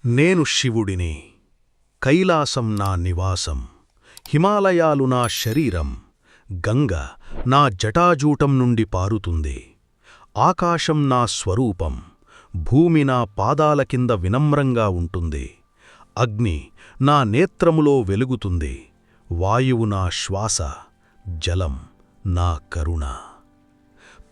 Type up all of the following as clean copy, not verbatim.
నేను శివుడిని. కైలాసం నా నివాసం, హిమాలయాలు నా శరీరం. గంగ నా జటాజూటం నుండి పారుతుంది. ఆకాశం నా స్వరూపం, భూమి నా పాదాల కింద వినమ్రంగా ఉంటుంది. అగ్ని నా నేత్రములో వెలుగుతుంది. వాయువు నా శ్వాస, జలం నా కరుణ.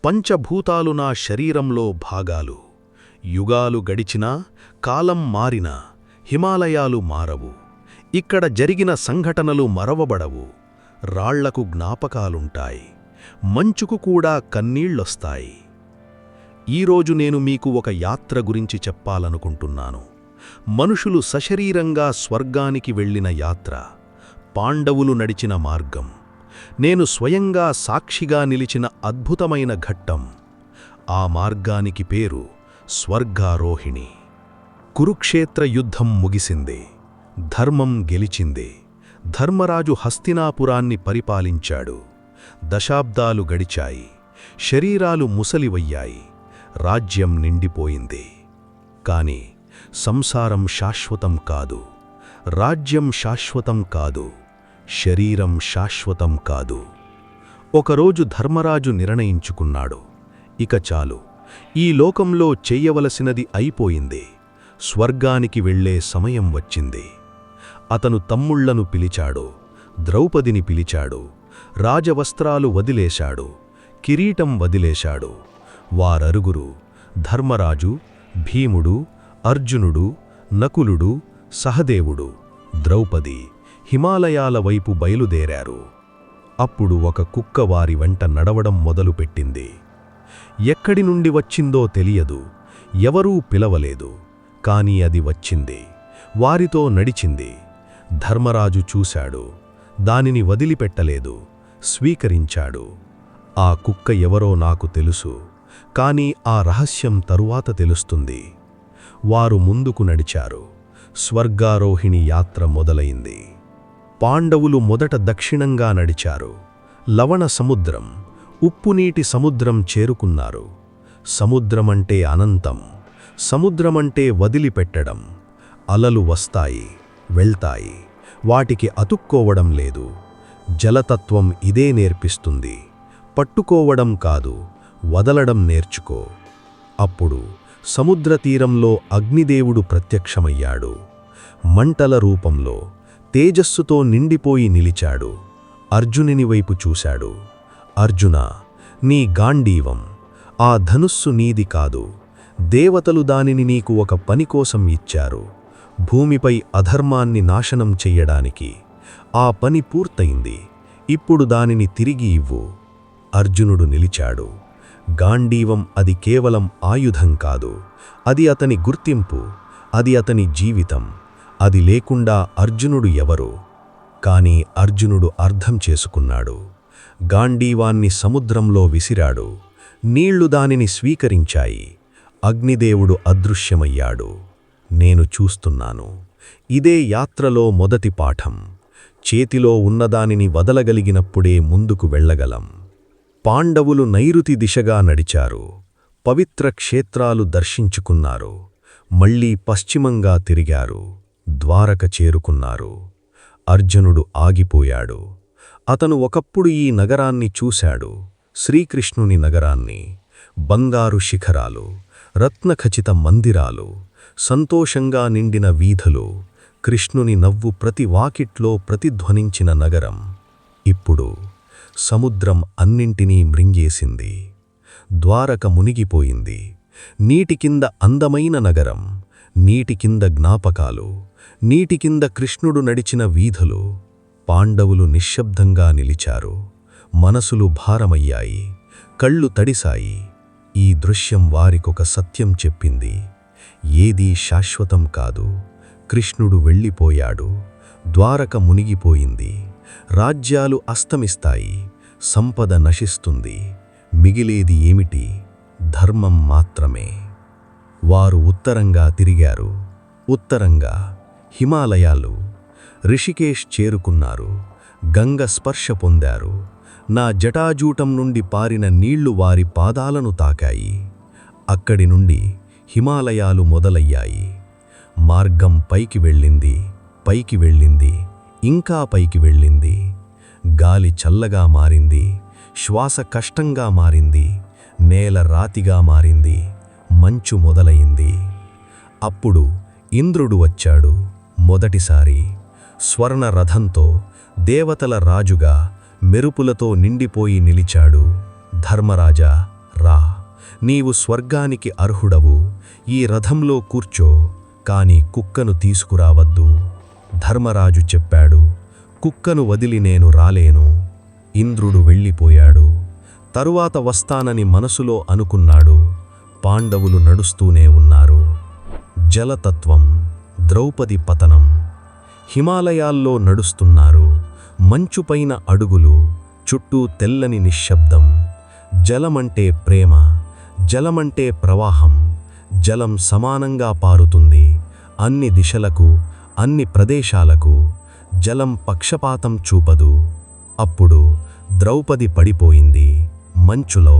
పంచభూతాలు నా శరీరంలో భాగాలు. యుగాలు గడిచినా, కాలం మారినా హిమాలయాలు మారవు. ఇక్కడ జరిగిన సంఘటనలు మరవబడవు. రాళ్లకు జ్ఞాపకాలుంటాయి, మంచుకు కూడా కన్నీళ్లొస్తాయి. ఈరోజు నేను మీకు ఒక యాత్ర గురించి చెప్పాలనుకుంటున్నాను. మనుషులు సశరీరంగా స్వర్గానికి వెళ్ళిన యాత్ర, పాండవులు నడిచిన మార్గం, నేను స్వయంగా సాక్షిగా నిలిచిన అద్భుతమైన ఘట్టం. ఆ మార్గానికి పేరు స్వర్గారోహిణి. కురుక్షేత్ర యుద్ధం ముగిసింది. ధర్మం గెలిచింది. ధర్మరాజు హస్తినాపురాన్ని పరిపాలించాడు. దశాబ్దాలు గడిచాయి. శరీరాలు ముసలివయ్యాయి. రాజ్యం నిండిపోయింది. కాని సంసారం శాశ్వతం కాదు. రాజ్యం శాశ్వతం కాదు. శరీరం శాశ్వతం కాదు. ఒకరోజు ధర్మరాజు నిర్ణయించుకున్నాడు, ఇక చాలు, ఈ లోకంలో చెయ్యవలసినది అయిపోయింది. స్వర్గానికి వెళ్లే సమయం వచ్చింది. అతను తమ్ముళ్లను పిలిచాడు, ద్రౌపదిని పిలిచాడు, రాజవస్త్రాలు వదిలేశాడు, కిరీటం వదిలేశాడు. వారరుగురు, ధర్మరాజు, భీముడు, అర్జునుడు, నకులుడు, సహదేవుడు, ద్రౌపది హిమాలయాల వైపు బయలుదేరారు. అప్పుడు ఒక కుక్క వారి వెంట నడవడం మొదలుపెట్టింది. ఎక్కడి నుండి వచ్చిందో తెలియదు, ఎవరూ పిలవలేదు. కాని అది వచ్చింది, వారితో నడిచింది. ధర్మరాజు చూశాడు, దానిని వదిలిపెట్టలేదు, స్వీకరించాడు. ఆ కుక్క ఎవరో నాకు తెలుసు, కాని ఆ రహస్యం తరువాత తెలుస్తుంది. వారు ముందుకు నడిచారు. స్వర్గారోహిణి యాత్ర మొదలైంది. పాండవులు మొదట దక్షిణంగా నడిచారు. లవణ సముద్రం, ఉప్పునీటి సముద్రం చేరుకున్నారు. సముద్రమంటే అనంతం. సముద్రమంటే వదిలిపెట్టడం. అలలు వస్తాయి, వెళ్తాయి, వాటికి అతుక్కోవడం లేదు. జలతత్వం ఇదే నేర్పిస్తుంది. పట్టుకోవడం కాదు, వదలడం నేర్చుకో. అప్పుడు సముద్రతీరంలో అగ్నిదేవుడు ప్రత్యక్షమయ్యాడు. మంటల రూపంలో, తేజస్సుతో నిండిపోయి నిలిచాడు. అర్జునుని వైపు చూశాడు. అర్జునా, నీ గాండీవం, ఆ ధనుస్సు నీది కాదు. దేవతలు దానిని నీకు ఒక పనికోసం ఇచ్చారు, భూమిపై అధర్మాన్ని నాశనం చెయ్యడానికి. ఆ పని పూర్తయింది, ఇప్పుడు దానిని తిరిగి ఇవ్వు. అర్జునుడు నిలిచాడు. గాండీవం అది కేవలం ఆయుధం కాదు, అది అతని గుర్తింపు, అది అతని జీవితం. అది లేకుండా అర్జునుడు ఎవరు? కాని అర్జునుడు అర్థం చేసుకున్నాడు. గాండీవాన్ని సముద్రంలో విసిరాడు. నీళ్లు దానిని స్వీకరించాయి. అగ్నిదేవుడు అదృశ్యమయ్యాడు. నేను చూస్తున్నాను. ఇదే యాత్రలో మొదటి పాఠం. చేతిలో ఉన్నదానిని వదలగలిగినప్పుడే ముందుకు వెళ్ళగలం. పాండవులు నైరుతి దిశగా నడిచారు. పవిత్ర క్షేత్రాలు దర్శించుకున్నారు. మళ్లీ పశ్చిమంగా తిరిగారు. ద్వారక చేరుకున్నారు. అర్జునుడు ఆగిపోయాడు. అతను ఒకప్పుడు ఈ నగరాన్ని చూశాడు, శ్రీకృష్ణుని నగరాన్ని. బంగారు శిఖరాలు, రత్నఖచిత మందిరాలు, సంతోషంగా నిండిన వీధులు, కృష్ణుని నవ్వు ప్రతి వాకిట్లో ప్రతిధ్వనించిన నగరం. ఇప్పుడు సముద్రం అన్నింటినీ మృంగేసింది. ద్వారక మునిగిపోయింది. నీటి కింద అందమైన నగరం, నీటి కింద జ్ఞాపకాలు, నీటి కింద కృష్ణుడు నడిచిన వీధులు. పాండవులు నిశ్శబ్దంగా నిలిచారు. మనసులు భారమయ్యాయి, కళ్ళు తడిశాయి. ఈ దృశ్యం వారికొక సత్యం చెప్పింది. ఏదీ శాశ్వతం కాదు. కృష్ణుడు వెళ్ళిపోయాడు. ద్వారక మునిగిపోయింది. రాజ్యాలు అస్తమిస్తాయి. సంపద నశిస్తుంది. మిగిలేది ఏమిటి? ధర్మం మాత్రమే. వారు ఉత్తరంగా తిరిగారు. ఉత్తరంగా హిమాలయాలు. రిషికేశ్ చేరుకున్నారు. గంగ స్పర్శ పొందారు. నా జటాజూటం నుండి పారిన నీళ్లు వారి పాదాలను తాకాయి. అక్కడి నుండి హిమాలయాలు మొదలయ్యాయి. మార్గం పైకి వెళ్ళింది, పైకి వెళ్ళింది, ఇంకా పైకి వెళ్ళింది. గాలి చల్లగా మారింది, శ్వాస కష్టంగా మారింది, నేల రాతిగా మారింది, మంచు మొదలయింది. అప్పుడు ఇంద్రుడు వచ్చాడు మొదటిసారి. స్వర్ణ రథంతో, దేవతల రాజుగా, మెరుపులతో నిండిపోయి నిలిచాడు. ధర్మరాజా, రా, నీవు స్వర్గానికి అర్హుడవు, ఈ రథంలో కూర్చో, కాని కుక్కను తీసుకురావద్దు. ధర్మరాజు చెప్పాడు, కుక్కను వదిలి నేను రాలేను. ఇంద్రుడు వెళ్ళిపోయాడు. తరువాత వస్తానని మనసులో అనుకున్నాడు. పాండవులు నడుస్తూనే ఉన్నారు. జలతత్వం, ద్రౌపది పతనం. హిమాలయాల్లో నడుస్తున్నారు. మంచుపైన అడుగులు, చుట్టూ తెల్లని నిశ్శబ్దం. జలమంటే ప్రేమ, జలమంటే ప్రవాహం. జలం సమానంగా పారుతుంది, అన్ని దిశలకు, అన్ని ప్రదేశాలకు. జలం పక్షపాతం చూపదు. అప్పుడు ద్రౌపది పడిపోయింది, మంచులో,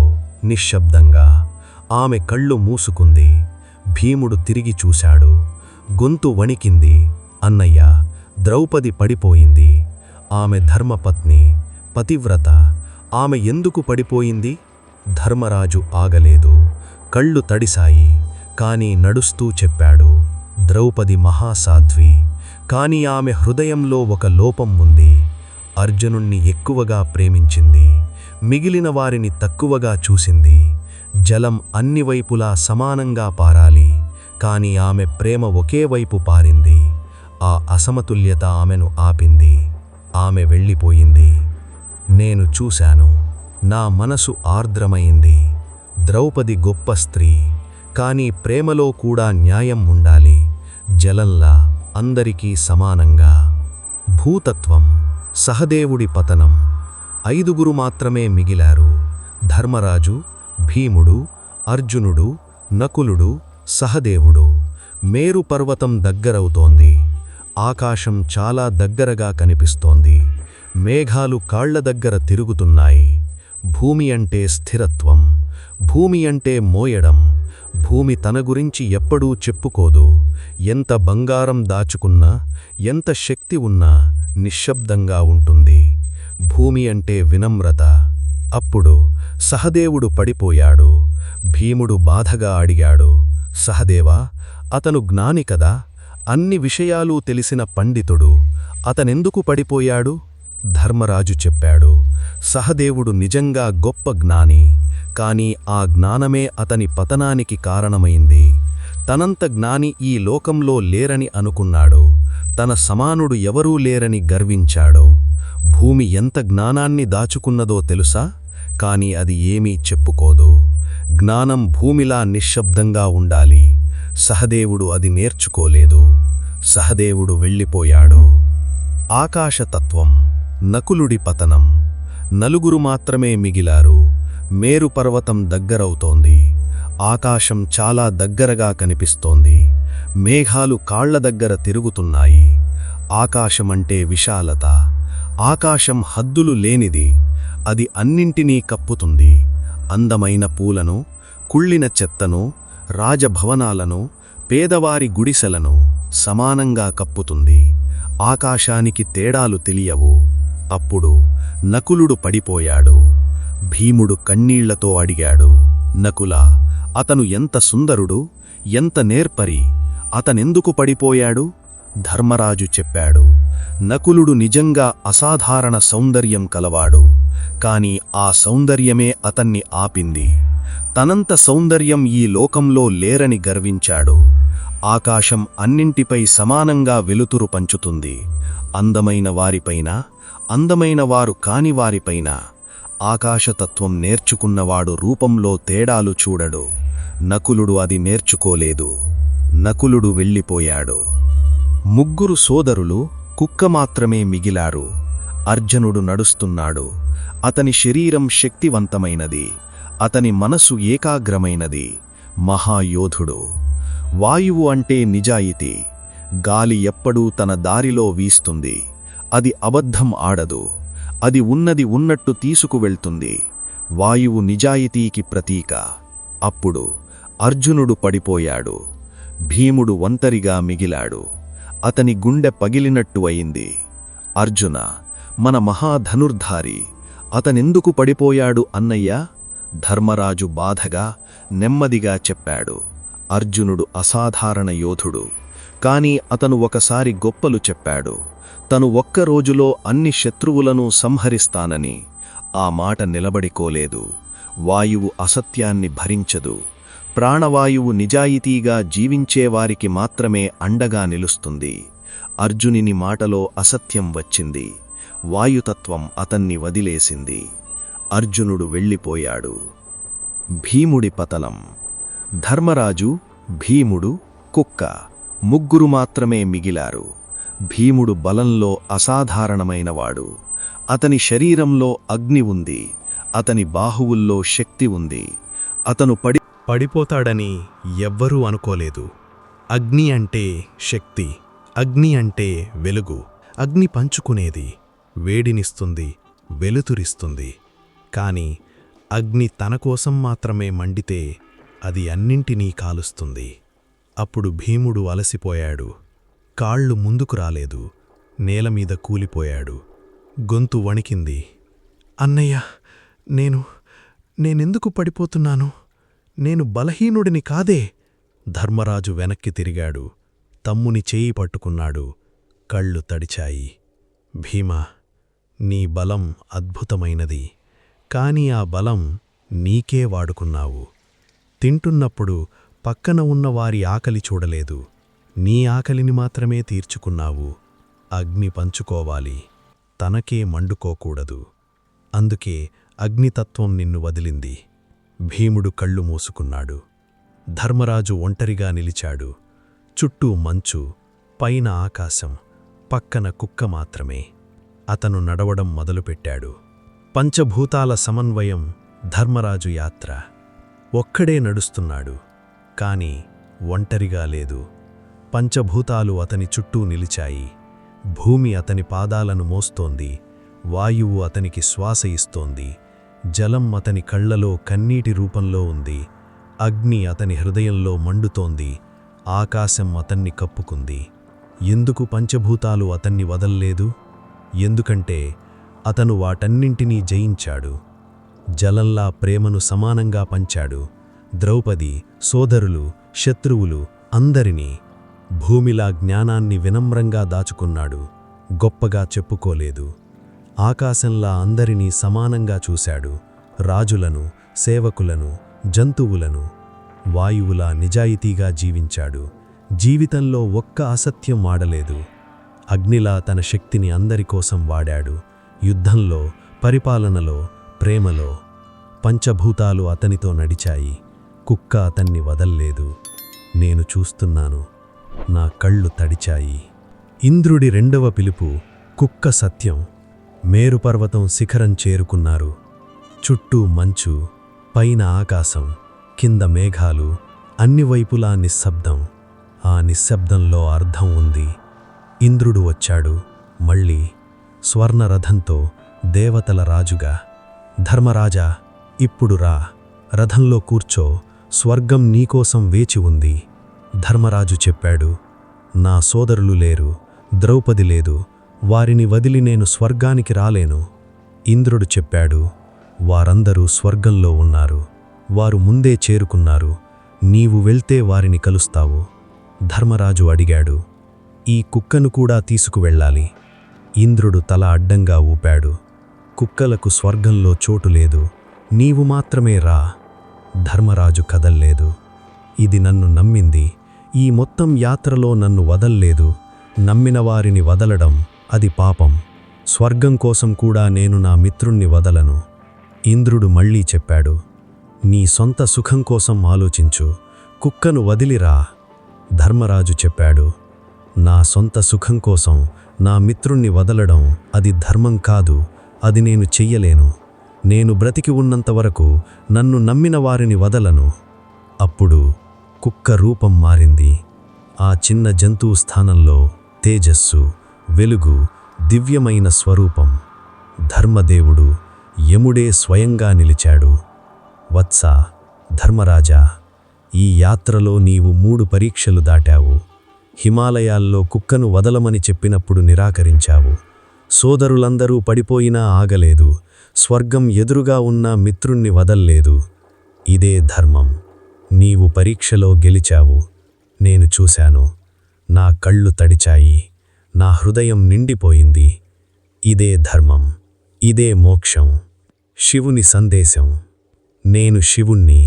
నిశ్శబ్దంగా. ఆమె కళ్ళు మూసుకుంది. భీముడు తిరిగి చూశాడు. గొంతు వణికింది. అన్నయ్య, ద్రౌపది పడిపోయింది. ఆమె ధర్మపత్ని, పతివ్రత. ఆమె ఎందుకు పడిపోయింది? ధర్మరాజు ఆగలేదు. కళ్ళు తడిశాయి, కాని నడుస్తూ చెప్పాడు, ద్రౌపది మహాసాధ్వి, కాని ఆమె హృదయంలో ఒక లోపం ఉంది. అర్జునుణ్ణి ఎక్కువగా ప్రేమించింది, మిగిలిన వారిని తక్కువగా చూసింది. జలం అన్ని వైపులా సమానంగా పారాలి, కాని ఆమె ప్రేమ ఒకే వైపు పారింది. ఆ అసమతుల్యత ఆమెను ఆపింది. ఆమె వెళ్ళిపోయింది. నేను చూశాను. నా మనసు ఆర్ద్రమైంది. ద్రౌపది గొప్ప స్త్రీ, కాని ప్రేమలో కూడా న్యాయం ఉండాలి. జలంలా, అందరికీ సమానంగా. భూతత్వం, సహదేవుడి పతనం. 5 మాత్రమే మిగిలారు. ధర్మరాజు, భీముడు, అర్జునుడు, నకులుడు, సహదేవుడు. మేరు పర్వతం దగ్గరవుతోంది. ఆకాశం చాలా దగ్గరగా కనిపిస్తోంది. మేఘాలు కాళ్ల దగ్గర తిరుగుతున్నాయి. భూమి అంటే స్థిరత్వం, భూమి అంటే మోయడం. భూమి తన గురించి ఎప్పుడూ చెప్పుకోదు. ఎంత బంగారం దాచుకున్నా, ఎంత శక్తి ఉన్నా నిశ్శబ్దంగా ఉంటుంది. భూమి అంటే వినమ్రత. అప్పుడు సహదేవుడు పడిపోయాడు. భీముడు బాధగా అడిగాడు, సహదేవా, అతను జ్ఞాని కదా, అన్ని విషయాలు తెలిసిన పండితుడు, అతనెందుకు పడిపోయాడు? ధర్మరాజు చెప్పాడు, సహదేవుడు నిజంగా గొప్ప జ్ఞాని, కాని ఆ జ్ఞానమే అతని పతనానికి కారణమైంది. తనంత జ్ఞాని ఈ లోకంలో లేరని అనుకున్నాడు. తన సమానుడు ఎవరూ లేరని గర్వించాడు. భూమి ఎంత జ్ఞానాన్ని దాచుకున్నదో తెలుసా? కాని అది ఏమీ చెప్పుకోదు. జ్ఞానం భూమిలా నిశ్శబ్దంగా ఉండాలి. సహదేవుడు అది నేర్చుకోలేదు. సహదేవుడు వెళ్ళిపోయాడు. ఆకాశతత్వం, నకులుడి పతనం. 4 మాత్రమే మిగిలారు. మేరు పర్వతం దగ్గరవుతోంది. ఆకాశం చాలా దగ్గరగా కనిపిస్తోంది. మేఘాలు కాళ్ల దగ్గర తిరుగుతున్నాయి. ఆకాశమంటే విశాలత. ఆకాశం హద్దులు లేనిది. అది అన్నింటినీ కప్పుతుంది. అందమైన పూలను, కుళ్ళిన చెత్తను, రాజభవనాలను, పేదవారి గుడిసెలను సమానంగా కప్పుతుంది. ఆకాశానికి తేడాలు తెలియవు. అప్పుడు నకులుడు పడిపోయాడు. భీముడు కన్నీళ్లతో అడిగాడు, నకులా, అతను ఎంత సుందరుడు, ఎంత నేర్పరి, అతనెందుకు పడిపోయాడు? ధర్మరాజు చెప్పాడు, నకులుడు నిజంగా అసాధారణ సౌందర్యం కలవాడు, కాని ఆ సౌందర్యమే అతన్ని ఆపింది. తనంత సౌందర్యం ఈ లోకంలో లేరని గర్వించాడు. ఆకాశం అన్నింటిపై సమానంగా వెలుతురు పంచుతుంది. అందమైన వారిపైన, అందమైన వారు కాని వారిపైన. ఆకాశతత్వం నేర్చుకున్నవాడు రూపంలో తేడాలు చూడడు. నకులుడు అది నేర్చుకోలేదు. నకులుడు వెళ్ళిపోయాడు. 3 సోదరులు, కుక్క మాత్రమే మిగిలారు. అర్జునుడు నడుస్తున్నాడు. అతని శరీరం శక్తివంతమైనది. అతని మనసు ఏకాగ్రమైనది. మహాయోధుడు. వాయువు అంటే నిజాయితీ. గాలి ఎప్పుడూ తన దారిలో వీస్తుంది. అది అబద్ధం ఆడదు. అది ఉన్నది ఉన్నట్టు తీసుకువెళ్తుంది. వాయువు నిజాయితీకి ప్రతీక. అప్పుడు అర్జునుడు పడిపోయాడు. భీముడు ఒంటరిగా మిగిలాడు. అతని గుండె పగిలినట్టు అయింది. అర్జున, మన మహాధనుర్ధారి, అతనెందుకు పడిపోయాడు అన్నయ్యా? ధర్మరాజు బాధగా, నెమ్మదిగా చెప్పాడు. అర్జునుడు అసాధారణ యోధుడు. కాని అతను ఒకసారి గొప్పలు చెప్పాడు. తను ఒక్క రోజులో అన్ని శత్రువులను సంహరిస్తానని. ఆ మాట నిలబడికోలేదు. వాయువు అసత్యాన్ని భరించదు. ప్రాణవాయువు నిజాయితీగా జీవించేవారికి మాత్రమే అండగా నిలుస్తుంది. అర్జునిని మాటలో అసత్యం వచ్చింది. వాయుతత్వం అతన్ని వదిలేసింది. అర్జునుడు వెళ్ళిపోయాడు. భీముడి పతనం. ధర్మరాజు, భీముడు, కుక్క ముగ్గురు మాత్రమే మిగిలారు. భీముడు బలంలో అసాధారణమైనవాడు. అతని శరీరంలో అగ్ని ఉంది. అతని బాహువుల్లో శక్తి ఉంది. అతను పడిపోతాడని ఎవ్వరూ అనుకోలేదు. అగ్ని అంటే శక్తి, అగ్ని అంటే వెలుగు. అగ్ని పంచుకునేది, వేడినిస్తుంది, వెలుతురిస్తుంది. కాని అగ్ని తనకోసం మాత్రమే మండితే అది అన్నింటినీ కాలుస్తుంది. అప్పుడు భీముడు అలసిపోయాడు. కాళ్ళు ముందుకు రాలేదు. నేలమీద కూలిపోయాడు. గొంతు వణికింది. అన్నయ్య, నేనెందుకు పడిపోతున్నాను? నేను బలహీనుడిని కాదే. ధర్మరాజు వెనక్కి తిరిగాడు. తమ్ముని చేయి పట్టుకున్నాడు. కళ్ళు తడిచాయి. భీమా, నీ బలం అద్భుతమైనది. కాని ఆ బలం నీకే వాడుకున్నావు. తింటున్నప్పుడు పక్కన ఉన్నవారి ఆకలి చూడలేదు. నీ ఆకలిని మాత్రమే తీర్చుకున్నావు. అగ్ని పంచుకోవాలి, తనకే మండుకోకూడదు. అందుకే అగ్నితత్వం నిన్ను వదిలింది. భీముడు కళ్ళు మూసుకున్నాడు. ధర్మరాజు ఒంటరిగా నిలిచాడు. చుట్టూ మంచు, పైన ఆకాశం, పక్కన కుక్క మాత్రమే. అతను నడవడం మొదలుపెట్టాడు. పంచభూతాల సమన్వయం ధర్మరాజు యాత్ర. ఒక్కడే నడుస్తున్నాడు, కాని ఒంటరిగా లేదు. పంచభూతాలు అతని చుట్టూ నిలిచాయి. భూమి అతని పాదాలను మోస్తోంది. వాయువు అతనికి శ్వాస ఇస్తోంది. జలం అతని కళ్లలో కన్నీటి రూపంలో ఉంది. అగ్ని అతని హృదయంలో మండుతోంది. ఆకాశం అతన్ని కప్పుకుంది. ఎందుకు పంచభూతాలు అతన్ని వదల్లేదు? ఎందుకంటే అతను వాటన్నింటినీ జయించాడు. జలంలా ప్రేమను సమానంగా పంచాడు. ద్రౌపది, సోదరులు, శత్రువులు అందరినీ. భూమిలా జ్ఞానాన్ని వినమ్రంగా దాచుకున్నాడు. గొప్పగా చెప్పుకోలేదు. ఆకాశంలా అందరినీ సమానంగా చూశాడు. రాజులను, సేవకులను, జంతువులను. వాయువులా నిజాయితీగా జీవించాడు. జీవితంలో ఒక్క అసత్యం వాడలేదు. అగ్నిలా తన శక్తిని అందరికోసం వాడాడు. యుద్ధంలో, పరిపాలనలో, ప్రేమలో. పంచభూతాలు అతనితో నడిచాయి. కుక్క అతన్ని వదల్లేదు. నేను చూస్తున్నాను. నా కళ్ళు తడిచాయి. ఇంద్రుడి రెండవ పిలుపు. కుక్క సత్యం. మేరుపర్వతం శిఖరం చేరుకున్నారు. చుట్టూ మంచు, పైన ఆకాశం, కింద మేఘాలు, అన్ని వైపులా నిశ్శబ్దం. ఆ నిశ్శబ్దంలో అర్థం ఉంది. ఇంద్రుడు వచ్చాడు. మళ్ళీ స్వర్ణరథంతో, దేవతల రాజుగా. ధర్మరాజా, ఇప్పుడు రా, రథంలో కూర్చో. స్వర్గం నీకోసం వేచి ఉంది. ధర్మరాజు చెప్పాడు. నా సోదరులు లేరు, ద్రౌపది లేదు. వారిని వదిలి నేను స్వర్గానికి రాలేను. ఇంద్రుడు చెప్పాడు. వారందరూ స్వర్గంలో ఉన్నారు. వారు ముందే చేరుకున్నారు. నీవు వెళ్తే వారిని కలుస్తావు. ధర్మరాజు అడిగాడు. ఈ కుక్కను కూడా తీసుకువెళ్ళాలి. ఇంద్రుడు తల అడ్డంగా ఊపాడు. కుక్కలకు స్వర్గంలో చోటు లేదు. నీవు మాత్రమే రా. ధర్మరాజు కదల్లేదు. ఇది నన్ను నమ్మింది. ఈ మొత్తం యాత్రలో నన్ను వదల్లేదు. నమ్మిన వారిని వదలడం అది పాపం. స్వర్గం కోసం కూడా నేను నా మిత్రుణ్ణి వదలను. ఇంద్రుడు మళ్ళీ చెప్పాడు. నీ సొంత సుఖం కోసం ఆలోచించు. కుక్కను వదిలిరా. ధర్మరాజు చెప్పాడు. నా సొంత సుఖం కోసం నా మిత్రుణ్ణి వదలడం అది ధర్మం కాదు. అది నేను చెయ్యలేను. నేను బ్రతికి ఉన్నంతవరకు నన్ను నమ్మిన వారిని వదలను. అప్పుడు కుక్క రూపం మారింది. ఆ చిన్న జంతువు స్థానంలో తేజస్సు, వెలుగు, దివ్యమైన స్వరూపం. ధర్మదేవుడు, యముడే స్వయంగా నిలిచాడు. వత్స, ధర్మరాజా, ఈ యాత్రలో నీవు 3 పరీక్షలు దాటావు. హిమాలయాల్లో కుక్కను వదలమని చెప్పినప్పుడు నిరాకరించావు. సోదరులందరూ పడిపోయినా ఆగలేదు. స్వర్గం ఎదురుగా ఉన్న మిత్రుణ్ణి వదల్లేదు. ఇదే ధర్మం. నీవు పరీక్షలో గెలిచావు. నేను చూశాను. నా కళ్ళు తడిచాయి. నా హృదయం నిండిపోయింది. ఇదే ధర్మం. ఇదే మోక్షం. శివుని సందేశం. నేను శివుణ్ణి.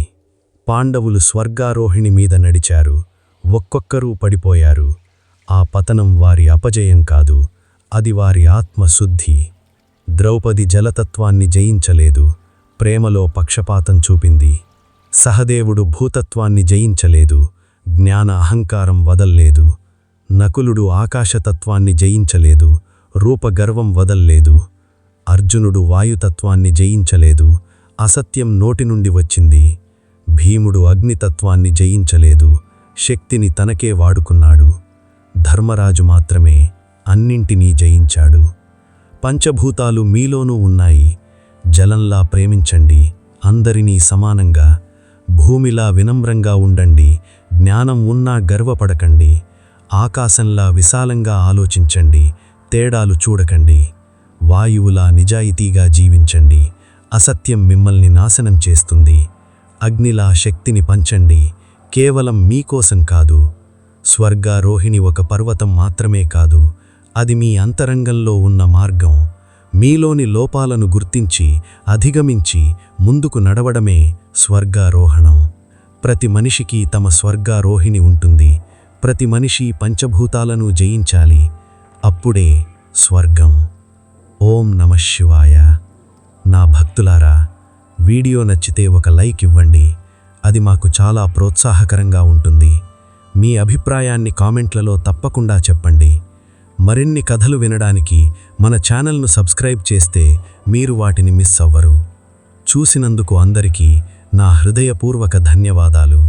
పాండవులు స్వర్గారోహిణి మీద నడిచారు. ఒక్కొక్కరూ పడిపోయారు. ఆ పతనం వారి అపజయం కాదు, అది వారి ఆత్మశుద్ధి. ద్రౌపది జలతత్వాన్ని జయించలేదు, ప్రేమలో పక్షపాతం చూపింది. సహదేవుడు భూతత్వాన్ని జయించలేదు, జ్ఞాన అహంకారం వదల్లేదు. నకులుడు ఆకాశతత్వాన్ని జయించలేదు, రూపగర్వం వదల్లేదు. అర్జునుడు వాయుతత్వాన్ని జయించలేదు, అసత్యం నోటి నుండి వచ్చింది. భీముడు అగ్నితత్వాన్ని జయించలేదు, శక్తిని తనకే వాడుకున్నాడు. ధర్మరాజు మాత్రమే అన్నింటినీ జయించాడు. పంచభూతాలు మీలోనూ ఉన్నాయి. జలంలా ప్రేమించండి, అందరినీ సమానంగా. భూమిలా వినమ్రంగా ఉండండి, జ్ఞానం ఉన్నా గర్వపడకండి. ఆకాశంలా విశాలంగా ఆలోచించండి, తేడాలు చూడకండి. వాయువులా నిజాయితీగా జీవించండి, అసత్యం మిమ్మల్ని నాశనం చేస్తుంది. అగ్నిలా శక్తిని పంచండి, కేవలం మీకోసం కాదు. స్వర్గారోహిణి ఒక పర్వతం మాత్రమే కాదు, అది మీ అంతరంగంలో ఉన్న మార్గం. మీలోని లోపాలను గుర్తించి, అధిగమించి ముందుకు నడవడమే స్వర్గారోహణం. ప్రతి మనిషికి తమ స్వర్గారోహిణి ఉంటుంది. ప్రతి మనిషి పంచభూతాలను జయించాలి. అప్పుడే స్వర్గం. ఓం నమః శివాయ. నా భక్తులారా, వీడియో నచ్చితే ఒక లైక్ ఇవ్వండి. అది మాకు చాలా ప్రోత్సాహకరంగా ఉంటుంది. మీ అభిప్రాయాన్ని కామెంట్లలో తప్పకుండా చెప్పండి. మరిన్ని కథలు వినడానికి మన ఛానల్ను సబ్స్క్రైబ్ చేస్తే మీరు వాటిని మిస్ అవ్వరు. చూసినందుకు అందరికీ నా హృదయపూర్వక ధన్యవాదాలు.